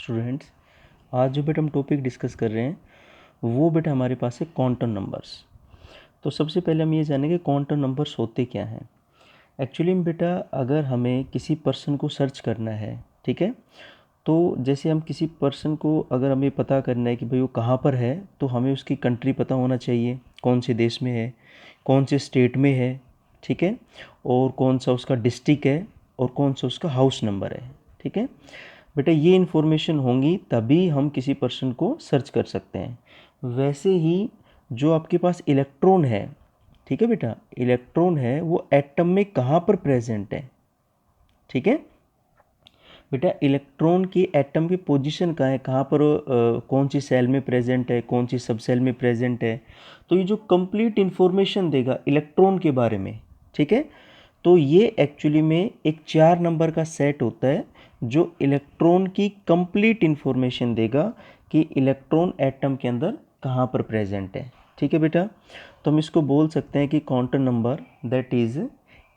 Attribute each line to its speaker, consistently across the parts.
Speaker 1: Students, आज जो बेटा हम टॉपिक डिस्कस कर रहे हैं वो बेटा हमारे पास है क्वांटम नंबर्स। तो सबसे पहले हम ये जानेंगे क्वांटम नंबर्स होते क्या हैं। एक्चुअली में बेटा अगर हमें किसी पर्सन को सर्च करना है, ठीक है, तो जैसे हम किसी पर्सन को अगर हमें पता करना है कि भाई वो कहाँ पर है, तो हमें उसकी कंट्री पता होना चाहिए, कौन से देश में है, कौन से स्टेट में है, ठीक है, और कौन सा उसका डिस्ट्रिक्ट है और कौन सा उसका हाउस नंबर है, ठीक है बेटा। ये इन्फॉर्मेशन होंगी तभी हम किसी पर्सन को सर्च कर सकते हैं। वैसे ही जो आपके पास इलेक्ट्रॉन है, ठीक है बेटा, इलेक्ट्रॉन है वो एटम में कहाँ पर प्रेजेंट है, ठीक है बेटा। इलेक्ट्रॉन की एटम की पोजीशन कहाँ है, कहाँ पर कौन सी सेल में प्रेजेंट है, कौन सी सब सेल में प्रेजेंट है, तो ये जो कंप्लीट इन्फॉर्मेशन देगा इलेक्ट्रॉन के बारे में, ठीक है। तो ये एक्चुअली में एक 4 नंबर का सेट होता है जो इलेक्ट्रॉन की कंप्लीट इन्फॉर्मेशन देगा कि इलेक्ट्रॉन एटम के अंदर कहाँ पर प्रेजेंट है, ठीक है बेटा। तो हम इसको बोल सकते हैं कि quantum number that is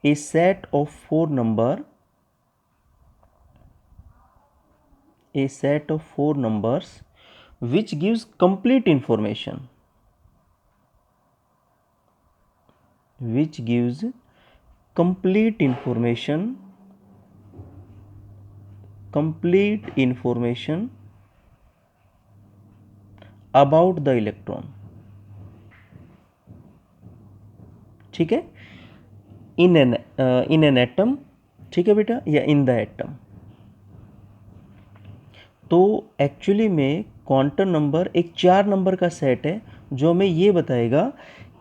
Speaker 1: a set of 4 number, a set of 4 numbers which gives complete information, which gives complete information, complete information about the electron, ठीक है, in an atom, ठीक है बेटा, या in the atom। तो actually में quantum number एक 4 number का सेट है जो हमें ये बताएगा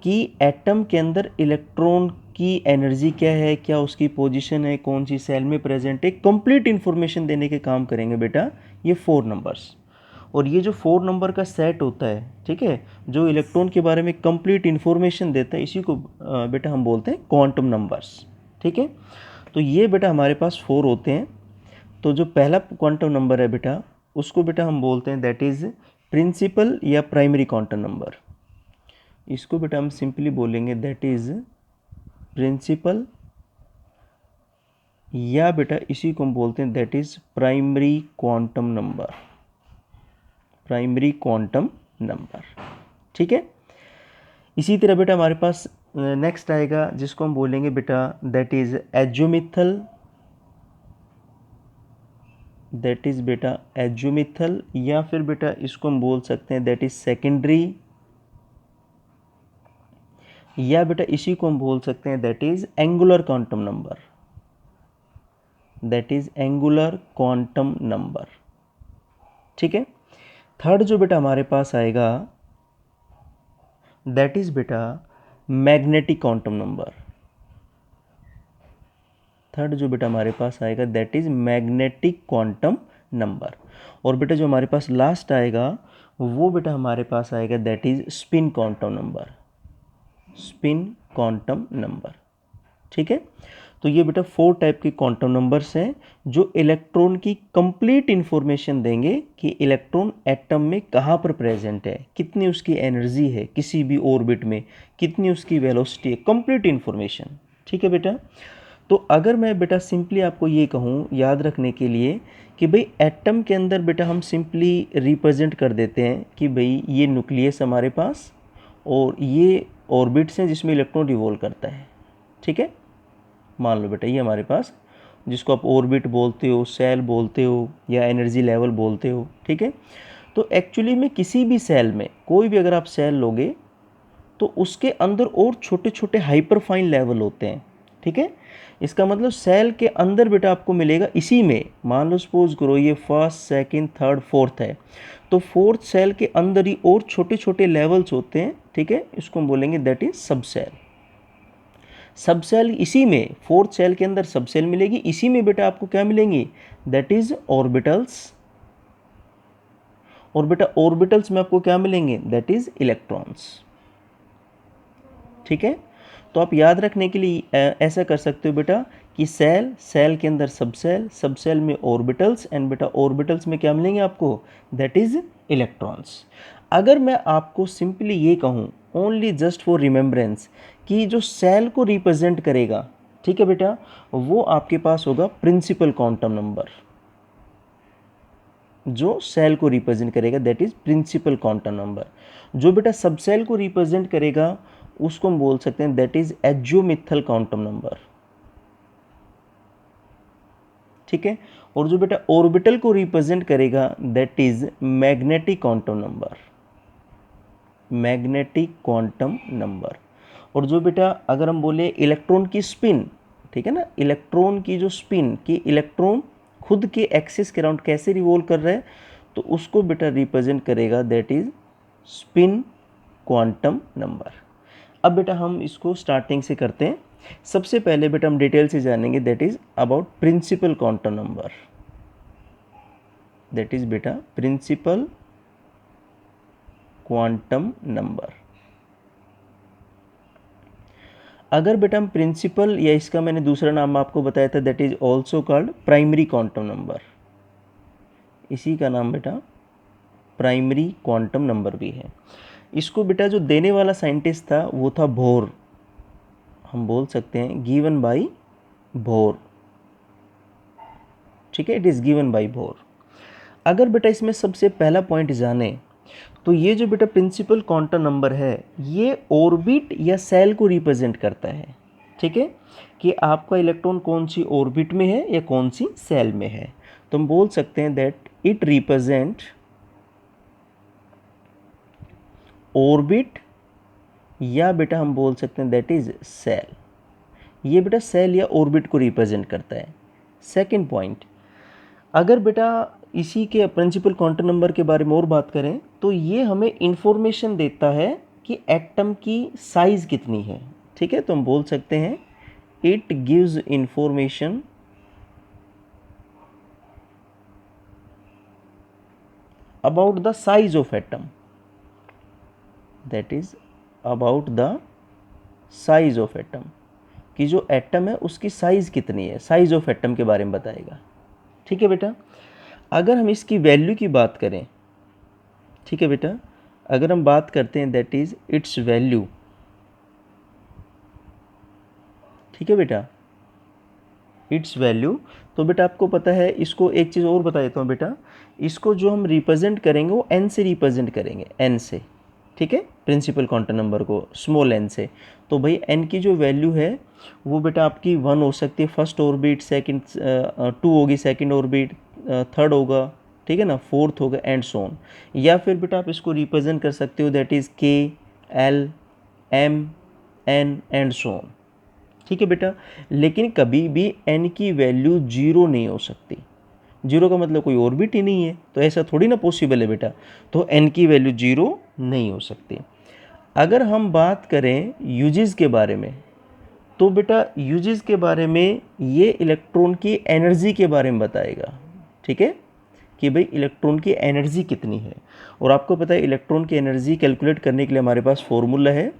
Speaker 1: कि एटम के अंदर इलेक्ट्रॉन की एनर्जी क्या है, क्या उसकी पोजीशन है, कौन सी सेल में प्रेजेंट है, कंप्लीट इन्फॉर्मेशन देने के काम करेंगे बेटा ये 4 नंबर्स। और ये जो 4 नंबर का सेट होता है, ठीक है, जो इलेक्ट्रॉन के बारे में कंप्लीट इन्फॉर्मेशन देता है, इसी को बेटा हम बोलते हैं क्वांटम नंबर्स, ठीक है। तो ये बेटा हमारे पास 4 होते हैं। तो जो पहला क्वांटम नंबर है बेटा उसको बेटा हम बोलते हैं दैट इज़ प्रिंसिपल या प्राइमरी क्वांटम नंबर। इसको बेटा हम सिंपली बोलेंगे दैट इज़ प्रिंसिपल, या बेटा इसी को हम बोलते हैं that is primary quantum number, primary quantum number, ठीक है। इसी तरह बेटा हमारे पास नेक्स्ट आएगा जिसको हम बोलेंगे बेटा दैट इज़ एजोमिथल, दैट इज़ बेटा एजोमिथल, या फिर बेटा इसको हम बोल सकते हैं दैट इज़ सेकेंडरी, या बेटा इसी को हम बोल सकते हैं that is angular quantum number, that is angular quantum number, ठीक है। थर्ड जो बेटा हमारे पास आएगा दैट इज़ बेटा मैग्नेटिक क्वांटम नंबर। थर्ड जो बेटा हमारे पास आएगा that is magnetic quantum number. और बेटा जो हमारे पास लास्ट आएगा वो बेटा हमारे पास आएगा that is spin quantum number, spin quantum number, ठीक है। तो ये बेटा 4 टाइप के क्वांटम नंबर्स हैं जो इलेक्ट्रॉन की कंप्लीट इन्फॉर्मेशन देंगे कि इलेक्ट्रॉन एटम में कहाँ पर प्रेजेंट है, कितनी उसकी एनर्जी है किसी भी ऑर्बिट में, कितनी उसकी वेलोसिटी है, कंप्लीट इन्फॉर्मेशन, ठीक है बेटा। तो अगर मैं बेटा सिंपली आपको ये कहूँ याद रखने के लिए कि भाई एटम के अंदर बेटा हम सिंपली रिप्रेजेंट कर देते हैं कि भाई ये न्यूक्लियस हमारे पास और ये ऑर्बिट्स हैं जिसमें इलेक्ट्रॉन रिवॉल्व करता है, ठीक है। मान लो बेटा ये हमारे पास जिसको आप ऑर्बिट बोलते हो, सेल बोलते हो या एनर्जी लेवल बोलते हो, ठीक है। तो एक्चुअली में किसी भी सेल में कोई भी अगर आप सेल लोगे तो उसके अंदर और छोटे छोटे हाइपरफाइन लेवल होते हैं, ठीक है। इसका मतलब सेल के अंदर बेटा आपको मिलेगा इसी में, मान लो सपोज करो ये फर्स्ट सेकंड थर्ड फोर्थ है, तो फोर्थ सेल के अंदर ही और छोटे छोटे लेवल्स होते हैं, ठीक है। इसको हम बोलेंगे दैट इज सब सेल। सब सेल इसी में, फोर्थ सेल के अंदर सब सेल मिलेगी, इसी में बेटा आपको क्या मिलेंगी दैट इज ऑर्बिटल्स। और बेटा ऑर्बिटल्स में आपको क्या मिलेंगे दैट इज इलेक्ट्रॉन्स, ठीक है। तो आप याद रखने के लिए ऐसा कर सकते हो बेटा कि सेल, सेल के अंदर सब सेल, सब सेल में ऑर्बिटल्स, एंड बेटा ऑर्बिटल्स में क्या मिलेंगे आपको दैट इज इलेक्ट्रॉन्स। अगर मैं आपको सिंपली ये कहूँ ओनली जस्ट फॉर रिमेम्बरेंस कि जो सेल को रिप्रेजेंट करेगा, ठीक है बेटा, वो आपके पास होगा प्रिंसिपल क्वांटम नंबर, जो सेल को रिप्रेजेंट करेगा that is principal quantum number. जो बेटा सब सेल को रिप्रेजेंट करेगा उसको हम बोल सकते हैं दैट इज एजियोमिथल क्वांटम नंबर, ठीक है। और जो बेटा ऑर्बिटल को रिप्रेजेंट करेगा that is magnetic quantum number, magnetic quantum number. और जो बेटा अगर हम बोले इलेक्ट्रॉन की स्पिन, ठीक है ना, इलेक्ट्रॉन की जो स्पिन कि इलेक्ट्रॉन खुद के एक्सिस के अराउंड कैसे रिवॉल्व कर रहा है, तो उसको बेटा रिप्रेजेंट करेगा that is spin quantum number. अब बेटा हम इसको स्टार्टिंग से करते हैं। सबसे पहले बेटा हम डिटेल से जानेंगे that is about principal quantum number, that is बेटा प्रिंसिपल क्वांटम नंबर। अगर बेटा हम प्रिंसिपल, या इसका मैंने दूसरा नाम आपको बताया था that is also called primary quantum number, इसी का नाम बेटा प्राइमरी क्वांटम नंबर भी है। इसको बेटा जो देने वाला साइंटिस्ट था वो था बोर, हम बोल सकते हैं गिवन बाय बोर, ठीक है, it is given bye bore. अगर बेटा इसमें सबसे पहला पॉइंट जाने तो ये जो बेटा प्रिंसिपल क्वांटम नंबर है ये ऑर्बिट या सेल को रिप्रेजेंट करता है, ठीक है, कि आपका इलेक्ट्रॉन कौन सी ऑर्बिट में है या कौन सी सेल में है। तो हम बोल सकते हैं दैट इट रिप्रेजेंट ऑर्बिट, या बेटा हम बोल सकते हैं दैट इज सेल। ये बेटा सेल या ऑर्बिट को रिप्रेजेंट करता है। सेकंड पॉइंट, अगर बेटा इसी के प्रिंसिपल क्वांटम नंबर के बारे में और बात करें तो ये हमें इंफॉर्मेशन देता है कि एटम की साइज कितनी है, ठीक है। तो हम बोल सकते हैं it gives information about the size of atom, that is about the size of atom, कि जो एटम है उसकी साइज कितनी है, साइज ऑफ एटम के बारे में बताएगा, ठीक है बेटा। अगर हम इसकी वैल्यू की बात करें, ठीक है बेटा, अगर हम बात करते हैं दैट इज इट्स वैल्यू, ठीक है बेटा, इट्स वैल्यू, तो बेटा आपको पता है, इसको एक चीज़ और बता देता हूँ बेटा, इसको जो हम रिप्रेजेंट करेंगे वो एन से रिप्रेजेंट करेंगे, एन से, ठीक है, प्रिंसिपल क्वांटम नंबर को स्मॉल एन से। तो भाई एन की जो वैल्यू है वो बेटा आपकी 1 हो सकती है फर्स्ट ऑर्बिट, सेकंड 2 होगी सेकंड ऑर्बिट, थर्ड होगा, ठीक है ना, फोर्थ होगा एंड सो ऑन। या फिर बेटा आप इसको रिप्रेजेंट कर सकते हो that is K, L, M, N and so on, ठीक है बेटा। लेकिन कभी भी एन की वैल्यू 0 नहीं हो सकती, 0 का मतलब कोई ऑर्बिट ही नहीं है, तो ऐसा थोड़ी ना पॉसिबल है बेटा, तो एन की वैल्यू 0 नहीं हो सकती। अगर हम बात करें यूजेस के बारे में, तो बेटा यूजेस के बारे में ये इलेक्ट्रॉन की एनर्जी के बारे में बताएगा, ठीक है, कि भाई इलेक्ट्रॉन की एनर्जी कितनी है। और आपको पता है इलेक्ट्रॉन की एनर्जी कैलकुलेट करने के लिए हमारे पास फॉर्मूला है,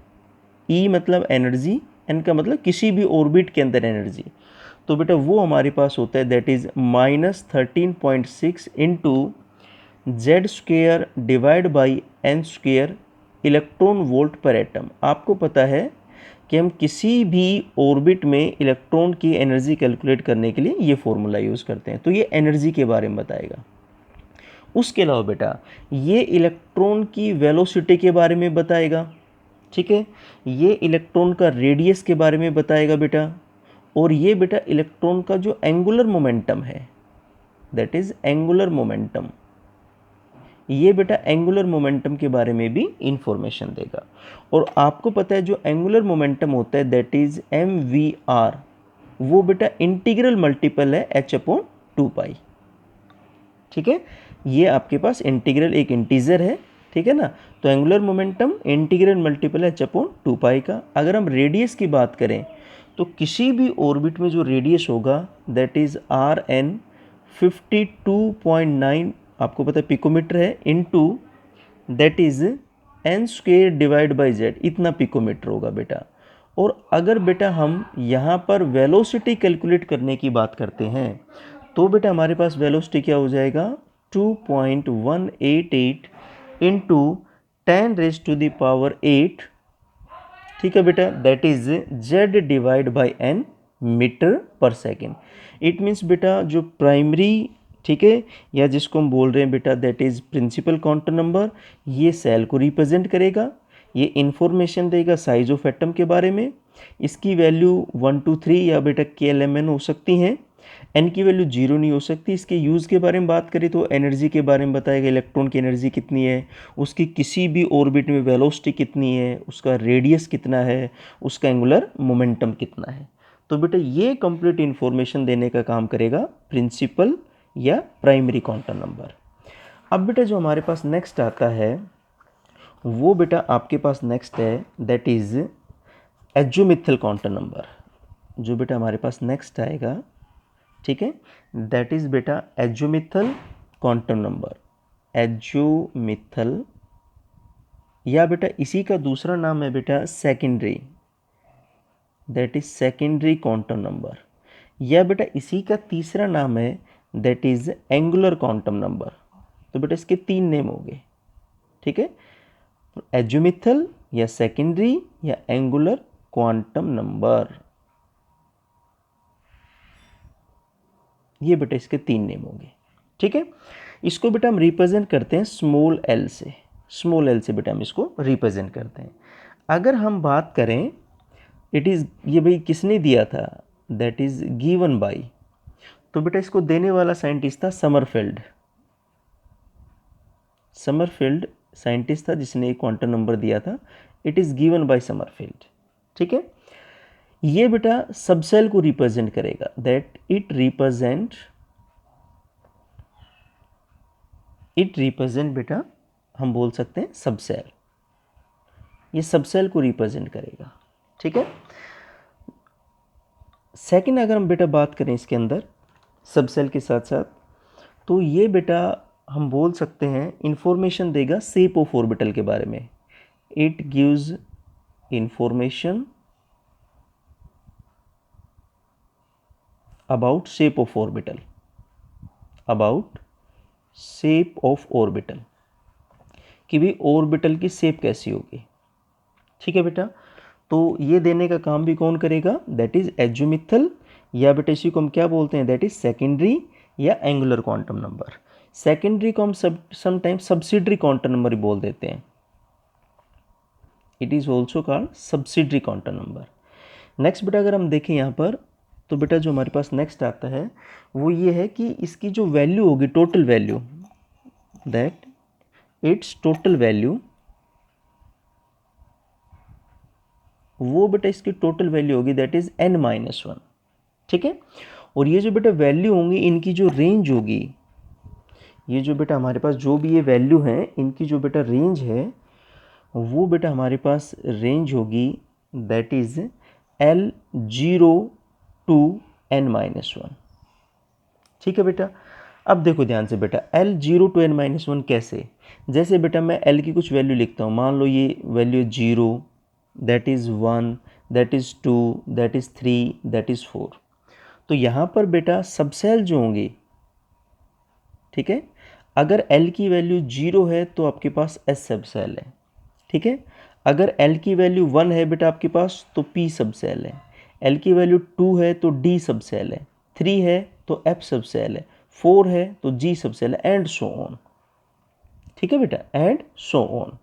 Speaker 1: ई मतलब एनर्जी, एन का मतलब किसी भी ऑर्बिट के अंदर एनर्जी। तो बेटा वो हमारे पास होता है that is -13.6 into Z square divide by N square electron volt per atom. आपको पता है कि हम किसी भी ऑर्बिट में इलेक्ट्रॉन की एनर्जी कैलकुलेट करने के लिए ये फॉर्मूला यूज़ करते हैं, तो ये एनर्जी के बारे में बताएगा। उसके अलावा बेटा ये इलेक्ट्रॉन की वेलोसिटी के बारे में बताएगा, ठीक है, ये इलेक्ट्रॉन का रेडियस के बारे में बताएगा बेटा, और ये बेटा इलेक्ट्रॉन का जो एंगुलर मोमेंटम है दैट इज एंगुलर मोमेंटम, ये बेटा एंगुलर मोमेंटम के बारे में भी इंफॉर्मेशन देगा। और आपको पता है जो एंगुलर मोमेंटम होता है दैट इज mvr, वो बेटा इंटीग्रल मल्टीपल है h/2π, ठीक है, ये आपके पास इंटीग्रल एक इंटीजर है, ठीक है ना, तो एंगुलर मोमेंटम इंटीग्रल मल्टीपल है h/2π का। अगर हम रेडियस की बात करें तो किसी भी ऑर्बिट में जो रेडियस होगा दैट इज rn 52.9, आपको पता है पिकोमीटर है, into that is n square divide by z, इतना पिकोमीटर होगा बेटा। और अगर बेटा हम यहाँ पर वेलोसिटी कैलकुलेट करने की बात करते हैं तो बेटा हमारे पास वेलोसिटी क्या हो जाएगा 2.188 इंटू 10⁻⁸, ठीक है बेटा, that is z divide by n metre per second. It means बेटा जो प्राइमरी ठीक है, या जिसको हम बोल रहे हैं बेटा that is principal quantum number, ये सेल को रिप्रेजेंट करेगा, ये इंफॉर्मेशन देगा साइज ऑफ एटम के बारे में। इसकी वैल्यू 1 2 3 या बेटा KLMN हो सकती हैं, एन की वैल्यू 0 नहीं हो सकती। इसके यूज़ के बारे में बात करें तो एनर्जी के बारे में बताएगा, इलेक्ट्रॉन की एनर्जी कितनी है, उसकी किसी भी ऑर्बिट में वेलोसिटी कितनी है, उसका रेडियस कितना है, उसका एंगुलर मोमेंटम कितना है। तो बेटा ये कंप्लीट इन्फॉर्मेशन देने का काम करेगा प्रिंसिपल या प्राइमरी क्वांटम नंबर। अब बेटा जो हमारे पास नेक्स्ट आता है वो बेटा आपके पास नेक्स्ट है दैट इज़ एज़ोमिथल क्वांटम नंबर। जो बेटा हमारे पास नेक्स्ट आएगा, ठीक है, दैट इज़ बेटा एज़ोमिथल क्वांटम नंबर। एज़ोमिथल या बेटा इसी का दूसरा नाम है बेटा secondary, that is secondary quantum number, या बेटा इसी का तीसरा नाम है that is angular quantum number. तो बेटा इसके 3 नेम हो गए, ठीक है, एज़ोमिथल या सेकेंडरी या एंगुलर क्वांटम नंबर, ये बेटा इसके 3 नेम होंगे, ठीक है। इसको बेटा हम रिप्रेजेंट करते हैं स्मॉल एल से, स्मॉल एल से बेटा हम इसको रिप्रेजेंट करते हैं। अगर हम बात करें इट इज़, ये भाई किसने दिया था, दैट इज़ गिवन बाय, तो बेटा इसको देने वाला साइंटिस्ट था समरफील्ड। समरफील्ड साइंटिस्ट था जिसने एक क्वांटम नंबर दिया था, it is given by Sommerfeld, ठीक है। ये बेटा सबसेल को रिप्रेजेंट करेगा, दैट इट रिप्रेजेंट बेटा हम बोल सकते हैं सबसेल, ये सबसेल को रिप्रेजेंट करेगा, ठीक है। सेकंड अगर हम बेटा बात करें इसके अंदर सबसेल के साथ साथ, तो ये बेटा हम बोल सकते हैं इंफॉर्मेशन देगा शेप ऑफ ऑर्बिटल के बारे में। It gives information about shape of orbital, about shape of orbital, कि भी ऑर्बिटल की शेप कैसी होगी, ठीक है बेटा। तो ये देने का काम भी कौन करेगा, दैट इज एज़ोमिथल, या बेटा इसी को हम क्या बोलते हैं, दैट इज सेकेंडरी या एंगुलर क्वांटम नंबर। सेकेंडरी को हम समटाइम सब्सिडरी क्वांटम नंबर भी बोल देते हैं, it is also called subsidiary quantum number. Next बेटा अगर हम देखें यहाँ पर, तो बेटा जो हमारे पास नेक्स्ट आता है वो ये है कि इसकी जो वैल्यू होगी, total value, that it's total value, वो बेटा इसकी टोटल वैल्यू होगी दैट इज n-1, ठीक है। और ये जो बेटा वैल्यू होंगी इनकी जो रेंज होगी, ये जो बेटा हमारे पास जो भी ये वैल्यू है इनकी जो बेटा रेंज है वो बेटा हमारे पास रेंज होगी that is L0 to n-1, ठीक है बेटा। अब देखो ध्यान से बेटा L0 to n-1 कैसे, जैसे बेटा मैं L की कुछ वैल्यू लिखता हूँ, मान लो ये value 0, that is 1, that is 2, that is 3, that is 4। तो यहाँ पर बेटा सबसेल जो होंगे, ठीक है, अगर L की वैल्यू 0 है तो आपके पास S सबसेल है, ठीक है। अगर L की वैल्यू 1 है बेटा आपके पास तो P सबसेल है, L की वैल्यू 2 है तो D सबसेल है, 3 है तो F सबसेल है, 4 है तो G सबसेल है, एंड सो ऑन, ठीक है बेटा, एंड सो ऑन।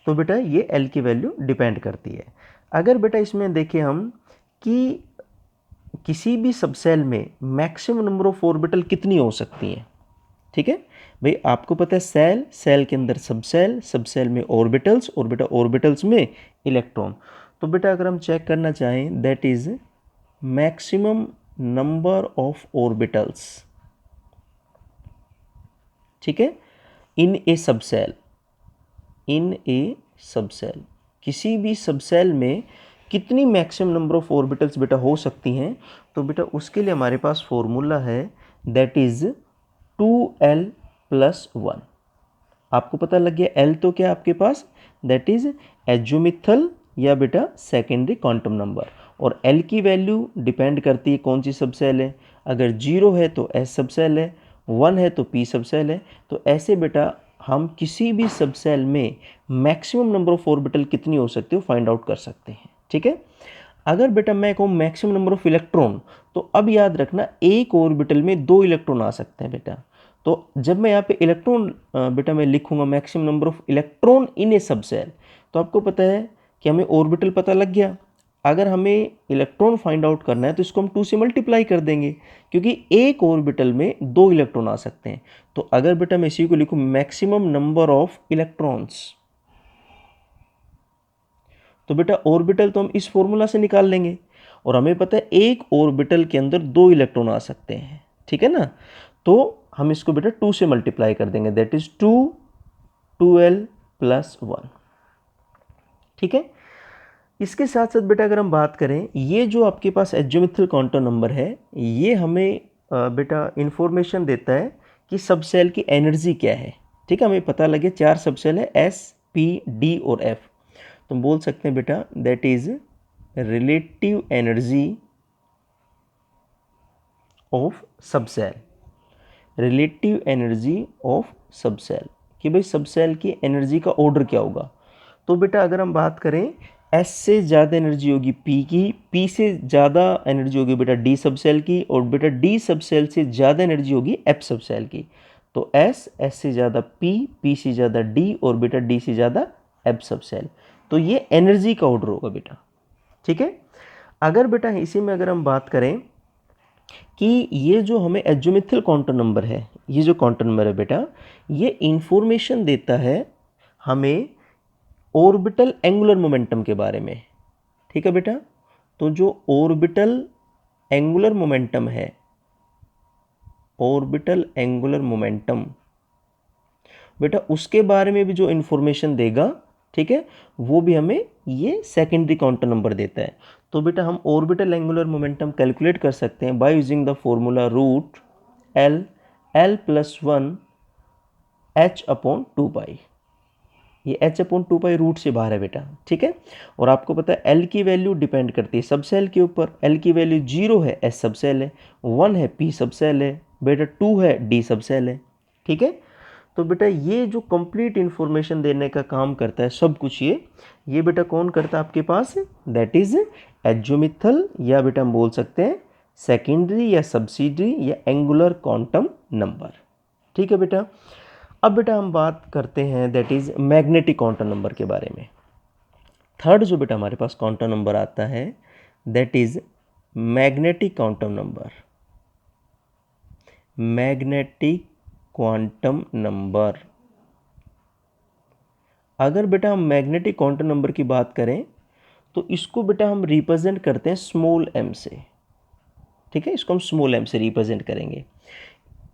Speaker 1: तो बेटा ये L की वैल्यू डिपेंड करती है। अगर बेटा इसमें देखें हम कि किसी भी सबसेल में मैक्सिमम नंबर ऑफ ऑर्बिटल कितनी हो सकती हैं, ठीक है भाई, आपको पता है सेल, सेल के अंदर सबसेल, सबसेल में ऑर्बिटल्स, और बेटा ऑर्बिटल्स में इलेक्ट्रॉन। तो बेटा अगर हम चेक करना चाहें that is maximum number of orbitals, ठीक है, इन ए सबसेल, इन ए सबसेल, किसी भी सबसेल में कितनी मैक्सिमम नंबर ऑफ ऑर्बिटल्स बेटा हो सकती हैं, तो बेटा उसके लिए हमारे पास फॉर्मूला है दैट इज 2l+1। आपको पता लग गया L तो क्या आपके पास, दैट इज एज़ोमिथल या बेटा सेकेंडरी क्वांटम नंबर, और L की वैल्यू डिपेंड करती है कौन सी सबसेल है, अगर 0 है तो S सबसेल है, 1 है तो P सबसेल है। तो ऐसे बेटा हम किसी भी सबसेल में मैक्सिमम नंबर ऑफ ऑर्बिटल कितनी हो सकती है फाइंड आउट कर सकते हैं, ठीक है। अगर बेटा मैं कहूँ मैक्सिमम नंबर ऑफ इलेक्ट्रॉन, तो अब याद रखना एक ऑर्बिटल में 2 इलेक्ट्रॉन आ सकते हैं बेटा। तो जब मैं यहाँ पे इलेक्ट्रॉन बेटा मैं लिखूंगा maximum number of electron in a subshell, तो आपको पता है कि हमें ऑर्बिटल पता लग गया। अगर हमें इलेक्ट्रॉन फाइंड आउट करना है तो इसको हम 2 से मल्टीप्लाई कर देंगे, क्योंकि एक ऑर्बिटल में 2 इलेक्ट्रॉन आ सकते हैं। तो अगर बेटा मैं इसी को लिखूं मैक्सिमम नंबर ऑफ इलेक्ट्रॉन्स, तो बेटा ऑर्बिटल तो हम इस फॉर्मूला से निकाल लेंगे, और हमें पता है एक ऑर्बिटल के अंदर 2 इलेक्ट्रॉन आ सकते हैं, ठीक है ना। तो हम इसको बेटा 2 से मल्टीप्लाई कर देंगे, दैट इज 2 2l प्लस 1, ठीक है। इसके साथ साथ बेटा अगर हम बात करें, ये जो आपके पास एज़ोमिथल क्वांटम नंबर है, ये हमें बेटा इंफॉर्मेशन देता है कि सब सेल की एनर्जी क्या है, ठीक है। हमें पता लगे 4 सब सेल है, S P D और F। तो हम बोल सकते हैं बेटा that is relative energy of सब सेल, रिलेटिव एनर्जी ऑफ सब सेल, कि भाई सब सेल की एनर्जी का ऑर्डर क्या होगा। तो बेटा अगर हम बात करें, S से ज़्यादा एनर्जी होगी P की, P से ज़्यादा एनर्जी होगी बेटा D सब सेल की, और बेटा D सब सेल से ज़्यादा एनर्जी होगी F सब सेल की। तो S से ज़्यादा P, P से ज़्यादा D, और बेटा D से ज़्यादा F सब सेल। तो ये एनर्जी का ऑर्डर होगा बेटा, ठीक है। अगर बेटा इसी में अगर हम बात करें कि ये जो हमें एज़ोमिथल क्वांटम नंबर है, ये जो क्वांटम नंबर है बेटा, ये इंफॉर्मेशन देता है हमें ऑर्बिटल एंगुलर मोमेंटम के बारे में, ठीक है बेटा। तो जो ऑर्बिटल एंगुलर मोमेंटम है, ऑर्बिटल एंगुलर मोमेंटम बेटा, उसके बारे में भी जो इंफॉर्मेशन देगा, ठीक है, वो भी हमें ये सेकेंडरी क्वांटम नंबर देता है। तो बेटा हम ऑर्बिटल एंगुलर मोमेंटम कैलकुलेट कर सकते हैं by using the formula root l plus 1 h/2π। ये h/2π रूट से बाहर है बेटा, ठीक है। और आपको पता है l की वैल्यू डिपेंड करती है सब सेल के ऊपर। l की वैल्यू 0 है, S सब सेल है, 1 है, P सब सेल है, बेटा 2 है, D सब सेल है, ठीक है। तो बेटा ये जो कंप्लीट इंफॉर्मेशन देने का काम करता है सब कुछ, ये बेटा कौन करता है आपके पास, दैट इज एज़ोमिथल, या बेटा हम बोल सकते हैं सेकेंडरी या सब्सिडरी या एंगुलर क्वांटम नंबर, ठीक है बेटा। अब बेटा हम बात करते हैं that is magnetic quantum number के बारे में। थर्ड जो बेटा हमारे पास क्वांटम नंबर आता है that is magnetic quantum number, magnetic quantum number. अगर बेटा हम मैग्नेटिक क्वांटम नंबर की बात करें तो इसको बेटा हम रिप्रेजेंट करते हैं स्मॉल m से, ठीक है। इसको हम स्मॉल m से रिप्रेजेंट करेंगे।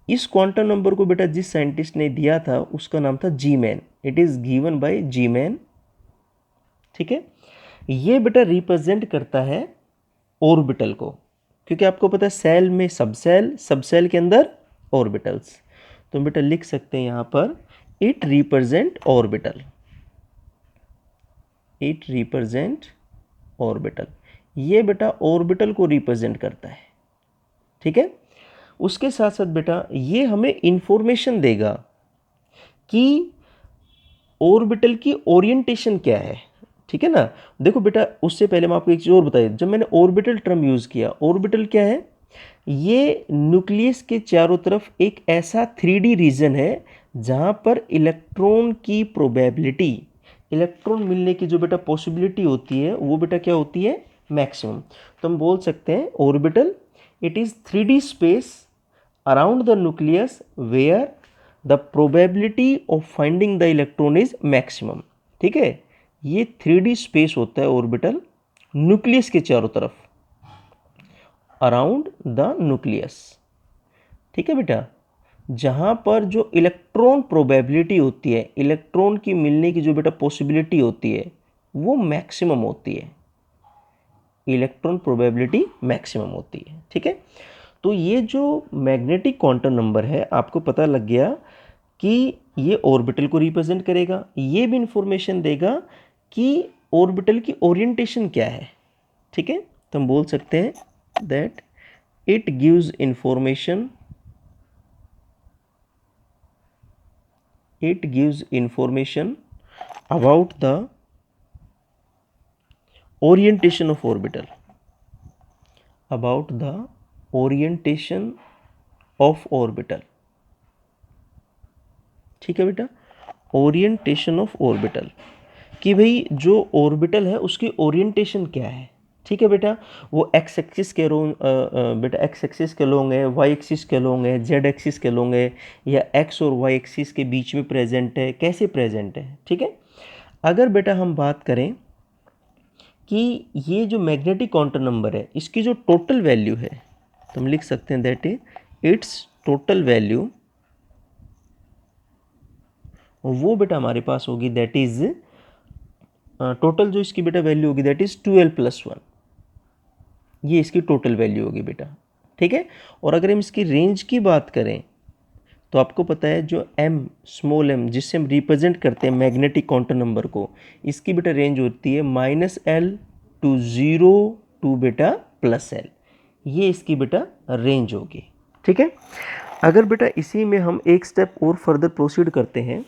Speaker 1: इस क्वांटम नंबर को बेटा जिस साइंटिस्ट ने दिया था उसका नाम था Zeeman, it is given by Zeeman, ठीक है। ये बेटा रिप्रेजेंट करता है ऑर्बिटल को, क्योंकि आपको पता है सेल में सब सेल के अंदर ऑर्बिटल्स। तो बेटा लिख सकते हैं यहाँ पर it represent orbital, it represent orbital. ये बेटा ऑर्बिटल को रिप्रेजेंट करता है, ठीक है। उसके साथ साथ बेटा ये हमें इंफॉर्मेशन देगा कि ऑर्बिटल की ओरिएंटेशन क्या है, ठीक है ना। देखो बेटा उससे पहले मैं आपको एक चीज़ और बताई, जब मैंने ऑर्बिटल टर्म यूज़ किया, ऑर्बिटल क्या है, ये न्यूक्लियस के चारों तरफ एक ऐसा 3D रीजन है जहाँ पर इलेक्ट्रॉन की प्रोबेबिलिटी, इलेक्ट्रॉन मिलने की जो बेटा पॉसिबिलिटी होती है वो बेटा क्या होती है, मैक्सिमम। तो हम बोल सकते हैं orbital it is 3D space around the nucleus where the probability of finding the electron is maximum, ठीक है। ये 3D स्पेस होता है ऑर्बिटल न्यूक्लियस के चारों तरफ, अराउंड द न्यूक्लियस, ठीक है बेटा, जहाँ पर जो इलेक्ट्रॉन प्रोबेबिलिटी होती है, इलेक्ट्रॉन की मिलने की जो बेटा पॉसिबिलिटी होती है वो मैक्सिमम होती है, इलेक्ट्रॉन प्रोबेबिलिटी मैक्सिमम होती है, ठीक है। तो ये जो मैग्नेटिक क्वांटम नंबर है आपको पता लग गया कि ये ऑर्बिटल को रिप्रेजेंट करेगा, ये भी इंफॉर्मेशन देगा कि ऑर्बिटल की ओरिएंटेशन क्या है, ठीक है। तो हम बोल सकते हैं that it gives information, it gives information about the orientation of orbital, about the orientation of orbital. ठीक है बेटा, ओरिएंटेशन ऑफ ऑर्बिटल, कि भाई जो ऑर्बिटल है उसकी ओरिएंटेशन क्या है। ठीक है बेटा, वो एक्स एक्सिस के बेटा एक्स एक्सिस के लोंग है, वाई एक्सिस के लोंग है, जेड एक्सिस के लोंग है, या एक्स और वाई एक्सिस के बीच में प्रेजेंट है, कैसे प्रेजेंट है। ठीक है, अगर बेटा हम बात करें कि ये जो मैग्नेटिक क्वांटम नंबर है इसकी जो टोटल वैल्यू है, तो हम लिख सकते हैं that is it's total value, वो बेटा हमारे पास होगी दैट इज टोटल जो इसकी बेटा वैल्यू होगी दैट इज 12+1, ये इसकी टोटल वैल्यू होगी बेटा। ठीक है, और अगर हम इसकी रेंज की बात करें तो आपको पता है जो m स्मॉल m जिससे हम रिप्रेजेंट करते हैं मैग्नेटिक क्वांटम नंबर को, इसकी बेटा रेंज होती है -L टू 0 टू बेटा +L, ये इसकी बेटा रेंज होगी। ठीक है, अगर बेटा इसी में हम एक स्टेप और फर्दर प्रोसीड करते हैं,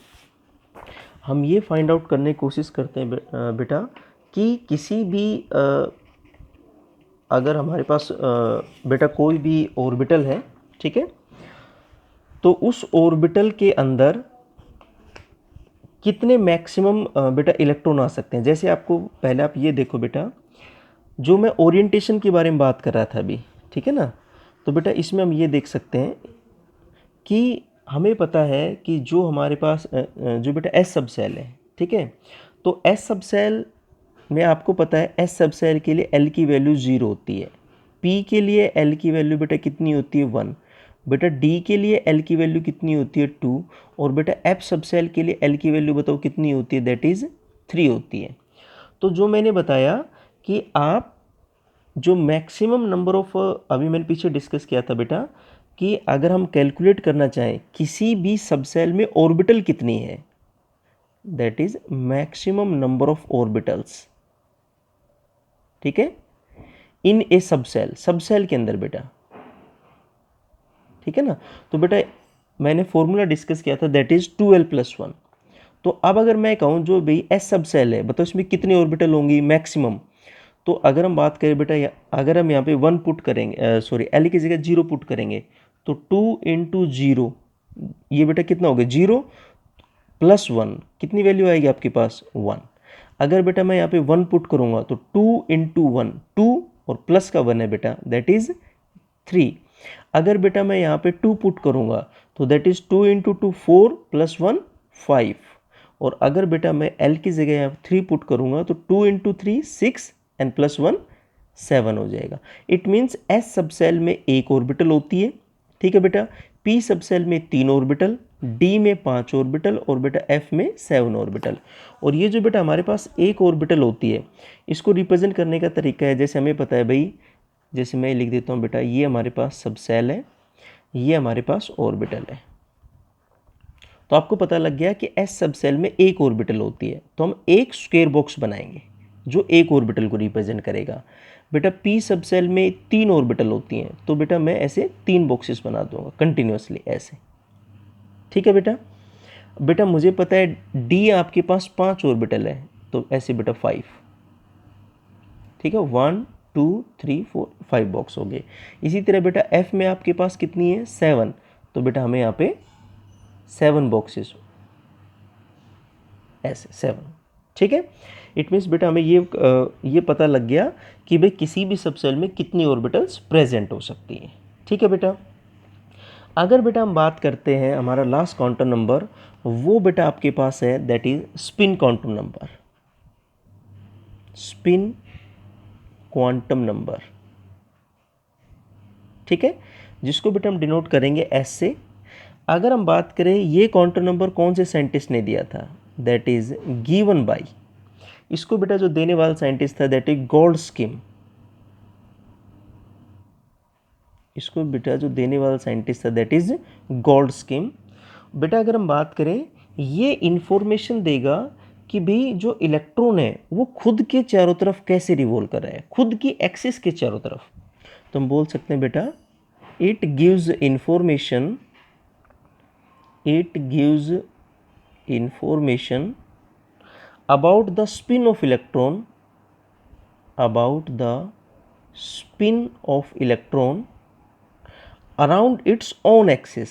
Speaker 1: हम ये फाइंड आउट करने की कोशिश करते हैं बेटा कि किसी भी अगर हमारे पास बेटा कोई भी ऑर्बिटल है, ठीक है, तो उस ऑर्बिटल के अंदर कितने मैक्सिमम बेटा इलेक्ट्रॉन आ सकते हैं। जैसे आपको पहले आप ये देखो बेटा, जो मैं ओरिएंटेशन के बारे में बात कर रहा था अभी, ठीक है ना, तो बेटा इसमें हम ये देख सकते हैं कि हमें पता है कि जो हमारे पास जो बेटा एस सब सेल है, ठीक है, तो एस सब सेल में आपको पता है एस सब सेल के लिए एल की वैल्यू 0 होती है, पी के लिए एल की वैल्यू बेटा कितनी होती है 1, बेटा डी के लिए एल की वैल्यू कितनी होती है 2, और बेटा एफ सब सेल के लिए एल की वैल्यू बताओ कितनी होती है, दैट इज़ 3 होती है। तो जो मैंने बताया कि आप जो मैक्सिमम नंबर ऑफ, अभी मैंने पीछे डिस्कस किया था बेटा कि अगर हम कैलकुलेट करना चाहें किसी भी सब सेल में ऑर्बिटल कितनी है, that is maximum number of orbitals. ठीक है, इन ए सब सेल के अंदर बेटा, ठीक है ना। तो बेटा मैंने फॉर्मूला डिस्कस किया था दैट इज 2l+1। तो अब अगर मैं कहूँ जो भाई एस सब सेल है बताओ इसमें कितनी ऑर्बिटल होंगी मैक्सिमम, तो अगर हम बात करें बेटा अगर हम यहाँ पे 1 पुट करेंगे, सॉरी एल की जगह 0 पुट करेंगे, तो 2 इंटू 0 ये बेटा कितना हो गया 0 + 1, कितनी वैल्यू आएगी आपके पास 1। अगर बेटा मैं यहाँ पे 1 पुट करूँगा तो 2 इंटू 1 2 और प्लस का 1 है बेटा दैट इज़ 3। अगर बेटा मैं यहाँ पे 2 पुट करूँगा तो दैट इज़ 2 इंटू 2 4 + 1 5। और अगर बेटा मैं L की जगह यहाँ 3 पुट करूँगा तो 2 इंटू 3 6 एंड +1 7 हो जाएगा। इट मीन्स एस सब सेल में एक ऑर्बिटल होती है, ठीक है बेटा, पी सब सेल में 3 ऑर्बिटल, डी में 5 ऑर्बिटल और बेटा एफ में 7 ऑर्बिटल। और ये जो बेटा हमारे पास एक ऑर्बिटल होती है इसको रिप्रेजेंट करने का तरीका है, जैसे हमें पता है भाई, जैसे मैं लिख देता हूँ बेटा ये हमारे पास सब सेल है, ये हमारे पास ऑर्बिटल है। तो आपको पता लग गया कि एस सब सेल में एक ऑर्बिटल होती है, तो हम एक स्क्वायर बॉक्स बनाएंगे जो एक ऑर्बिटल को रिप्रेजेंट करेगा। बेटा पी सब सेल में 3 ऑर्बिटल होती हैं, तो बेटा मैं ऐसे 3 बॉक्सेस बना दूंगा कंटिन्यूसली ऐसे, ठीक है बेटा। बेटा मुझे पता है डी आपके पास 5 ऑर्बिटल है, तो ऐसे बेटा 5, ठीक है, 1 2 3 4 5 बॉक्स हो गए। इसी तरह बेटा एफ में आपके पास कितनी है 7, तो बेटा हमें यहाँ पे 7 बॉक्सेस ऐसे 7, ठीक है। इट मीन्स बेटा हमें ये पता लग गया कि भाई किसी भी सब सेल में कितनी ऑर्बिटल्स प्रेजेंट हो सकती हैं, ठीक है बेटा। अगर बेटा हम बात करते हैं हमारा लास्ट क्वांटम नंबर, वो बेटा आपके पास है that is spin quantum number, spin quantum number, ठीक है, जिसको बेटा हम डिनोट करेंगे एस से। अगर हम बात करें ये क्वांटम नंबर कौन से साइंटिस्ट ने दिया था, दैट इज गिवन बाय, इसको बेटा जो देने वाला साइंटिस्ट था दैट इज गोल्डस्किम, इसको बेटा जो देने वाला साइंटिस्ट था दैट इज गोल्डस्किम। बेटा अगर हम बात करें ये इंफॉर्मेशन देगा कि भाई जो इलेक्ट्रॉन है वो खुद के चारों तरफ कैसे रिवॉल्व कर रहा है, खुद की एक्सिस के चारों तरफ। तो हम बोल सकते हैं बेटा it gives information, it gives information about the spin of electron, about the spin of electron around its own axis,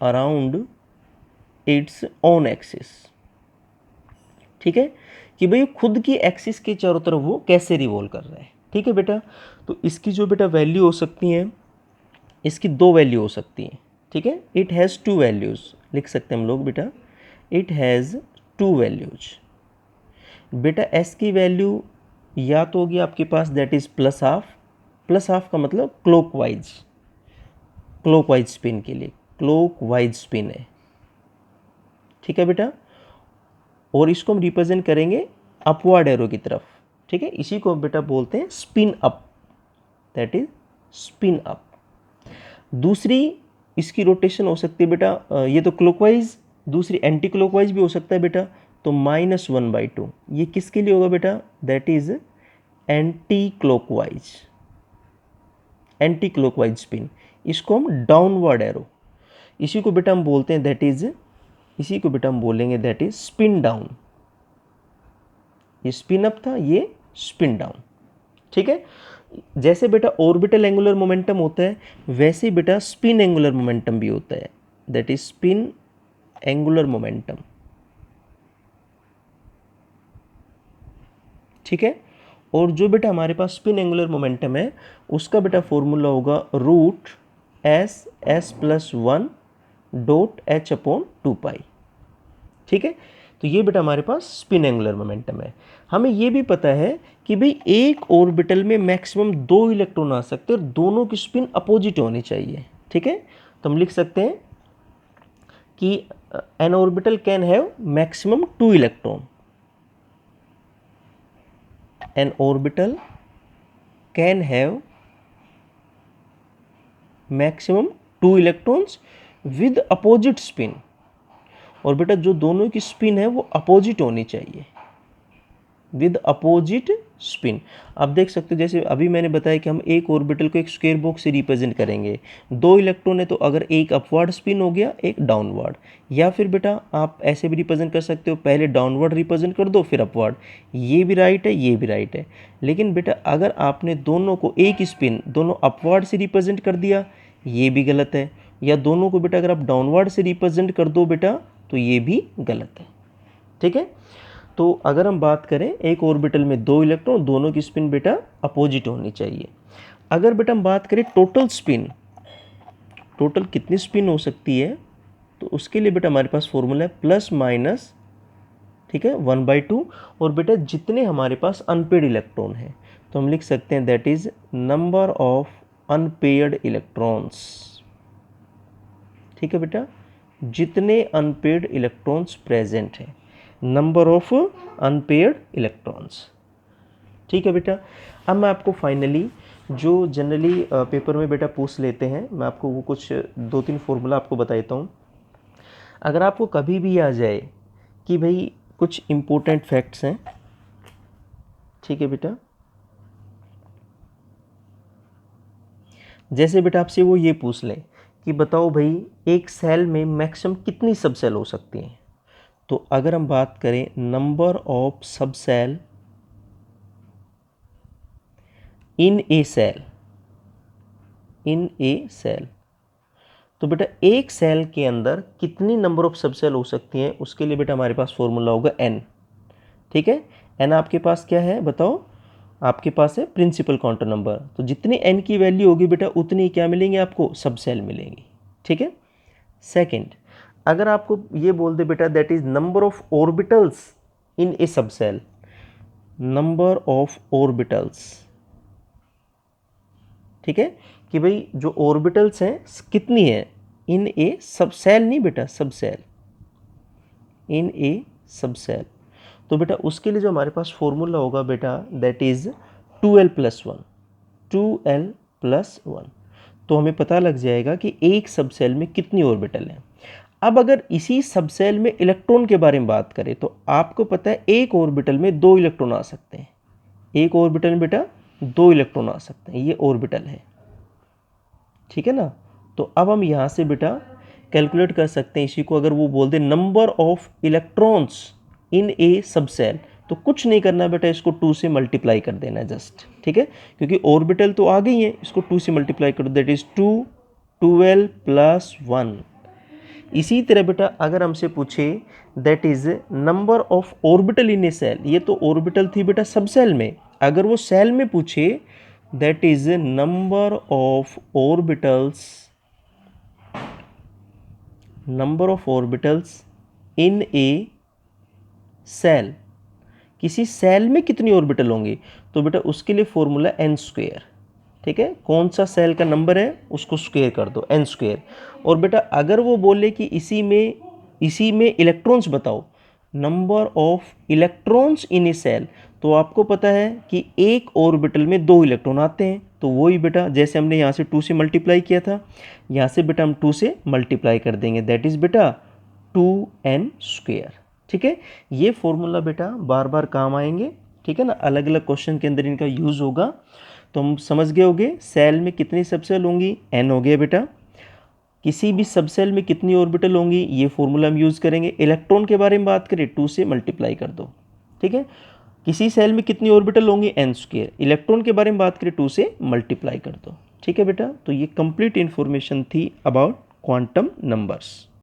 Speaker 1: around its own axis. ठीक है, कि भाई खुद की एक्सिस के चारों तरफ वो कैसे रिवॉल्व कर रहा है। ठीक है बेटा, तो इसकी जो बेटा वैल्यू हो सकती है, इसकी दो वैल्यू हो सकती हैं। ठीक है, इट हैज़ टू वैल्यूज़, लिख सकते हैं हम लोग बेटा, इट हैज़ टू वैल्यूज। बेटा एस की वैल्यू या तो होगी आपके पास that is plus half, plus half का मतलब क्लॉकवाइज, क्लॉकवाइज स्पिन के लिए क्लॉकवाइज स्पिन है। ठीक है बेटा, और इसको हम रिप्रेजेंट करेंगे अपवर्ड एरो की तरफ। ठीक है, इसी को बेटा बोलते हैं spin up, that is spin up. दूसरी इसकी रोटेशन हो सकती है बेटा, ये तो क्लॉकवाइज, दूसरी एंटी क्लॉकवाइज भी हो सकता है बेटा, तो -1/2 ये किसके लिए होगा बेटा, that is anti clockwise, anti clockwise spin. इसको हम डाउनवर्ड एरो, इसी को बेटा हम बोलते हैं दैट इज, इसी को बेटा हम बोलेंगे दैट इज स्पिन डाउन। ये स्पिन अप था, ये स्पिन डाउन। ठीक है, जैसे बेटा ऑर्बिटल एंगुलर मोमेंटम होता है वैसे बेटा स्पिन एंगुलर मोमेंटम भी होता है, that is spin angular momentum. ठीक है, और जो बेटा हमारे पास स्पिन एंगुलर मोमेंटम है उसका बेटा फॉर्मूला होगा √s+1 .h/2π। ठीक है, तो ये बेटा हमारे पास स्पिन एंगुलर मोमेंटम है। हमें ये भी पता है कि भाई एक ऑर्बिटल में मैक्सिमम 2 इलेक्ट्रॉन आ सकते हैं और दोनों की स्पिन अपोजिट होनी चाहिए। ठीक है, तो हम लिख सकते हैं कि N orbital can have maximum 2 electron, an orbital can have maximum 2 electrons with opposite spin। और बेटा जो दोनों की स्पिन है वो अपोजिट होनी चाहिए, विद अपोजिट स्पिन। आप देख सकते हो जैसे अभी मैंने बताया कि हम एक ऑर्बिटल को एक स्क्वायर बॉक्स से रिप्रेजेंट करेंगे, 2 इलेक्ट्रॉन है तो अगर एक अपवर्ड स्पिन हो गया एक डाउनवर्ड, या फिर बेटा आप ऐसे भी रिप्रेजेंट कर सकते हो, पहले डाउनवर्ड रिप्रेजेंट कर दो फिर अपवर्ड, ये भी राइट है ये भी राइट है। लेकिन बेटा अगर आपने दोनों को एक ही स्पिन दोनों अपवर्ड से रिप्रेजेंट कर दिया ये भी गलत है, या दोनों को बेटा अगर आप डाउनवर्ड से रिप्रेजेंट कर दो बेटा तो ये भी गलत है। ठीक है, तो अगर हम बात करें एक ऑर्बिटल में 2 इलेक्ट्रॉन, दोनों की स्पिन बेटा अपोजिट होनी चाहिए। अगर बेटा हम बात करें टोटल स्पिन, टोटल कितनी स्पिन हो सकती है, तो उसके लिए बेटा हमारे पास फॉर्मूला है प्लस माइनस, ठीक है 1/2, और बेटा जितने हमारे पास अनपेड इलेक्ट्रॉन है तो हम लिख सकते हैं that is number of unpaired electrons. ठीक है बेटा, जितने अनपेड इलेक्ट्रॉन्स प्रेजेंट हैं, नंबर ऑफ अनपेड इलेक्ट्रॉन्स। ठीक है बेटा, अब मैं आपको फाइनली जो जनरली पेपर में बेटा पूछ लेते हैं, मैं आपको वो कुछ 2-3 फॉर्मूला आपको बता देता हूँ। अगर आपको कभी भी आ जाए कि भाई कुछ इम्पोर्टेंट फैक्ट्स हैं, ठीक है बेटा, जैसे बेटा आपसे वो ये पूछ ले कि बताओ भाई एक सेल में मैक्सिमम कितनी सब सेल हो सकती हैं, तो अगर हम बात करें नंबर ऑफ सब cell in a cell, in a cell, तो बेटा एक सेल के अंदर कितनी नंबर ऑफ सब सेल हो सकती हैं उसके लिए बेटा हमारे पास फॉर्मूला होगा n। ठीक है, n आपके पास क्या है बताओ, आपके पास है प्रिंसिपल क्वांटम नंबर, तो जितनी n की वैल्यू होगी बेटा उतनी क्या मिलेंगे आपको, सब सेल मिलेंगी। ठीक है, सेकंड, अगर आपको ये बोल दे बेटा that is number of orbitals in a subshell, number of orbitals, ठीक है, कि भाई जो ऑर्बिटल्स हैं कितनी है इन ए सब सेल, नहीं बेटा सब cell, in a subshell, तो बेटा उसके लिए जो हमारे पास फॉर्मूला होगा बेटा दैट इज 2l+1, 2l+1। तो हमें पता लग जाएगा कि एक सब सेल में कितनी ऑर्बिटल है। अब अगर इसी सब सेल में इलेक्ट्रॉन के बारे में बात करें तो आपको पता है एक ऑर्बिटल में 2 इलेक्ट्रॉन आ सकते हैं, एक ऑर्बिटल में बेटा 2 इलेक्ट्रॉन आ सकते हैं, ये ऑर्बिटल है। ठीक है ना, तो अब हम यहाँ से बेटा कैलकुलेट कर सकते हैं इसी को, अगर वो बोल दे number of electrons in a subshell, तो कुछ नहीं करना बेटा, इसको 2 से मल्टीप्लाई कर देना है जस्ट, ठीक है, क्योंकि ऑर्बिटल तो आ गई है, इसको 2 से मल्टीप्लाई कर दो, दैट इज 2, 12 प्लस 1। इसी तरह बेटा अगर हमसे पूछे that is number of orbital in a cell, ये तो ऑर्बिटल थी बेटा सब सेल में, अगर वो सेल में पूछे that is number of orbitals in a cell, किसी सेल में कितनी ऑर्बिटल होंगी, तो बेटा उसके लिए फॉर्मूला n स्क्वायर, ठीक है, कौन सा सेल का नंबर है उसको स्क्वायर कर दो, n स्क्वायर। और बेटा अगर वो बोले कि इसी में इलेक्ट्रॉन्स बताओ, number of electrons in a cell, तो आपको पता है कि एक ऑर्बिटल में 2 इलेक्ट्रॉन आते हैं, तो वही बेटा जैसे हमने यहाँ से 2 से मल्टीप्लाई किया था, यहाँ से बेटा हम 2 से मल्टीप्लाई कर देंगे, दैट इज बेटा 2n स्क्वायर, ठीक है। ये फॉर्मूला बेटा बार बार काम आएंगे, ठीक है ना, अलग अलग क्वेश्चन के अंदर इनका यूज़ होगा। तो हम समझ गए होंगे सेल में कितनी सबसेल होंगी, n हो गया बेटा, किसी भी सबसेल में कितनी ऑर्बिटल होंगी, ये फॉर्मूला हम यूज़ करेंगे। इलेक्ट्रॉन के बारे में बात करें 2 से मल्टीप्लाई कर दो, ठीक है, किसी सेल में कितनी ऑर्बिटल होंगी n स्क्वायर, इलेक्ट्रॉन के बारे में बात करें 2 से मल्टीप्लाई कर दो, ठीक है बेटा। तो ये कंप्लीट इन्फॉर्मेशन थी अबाउट क्वांटम नंबर्स।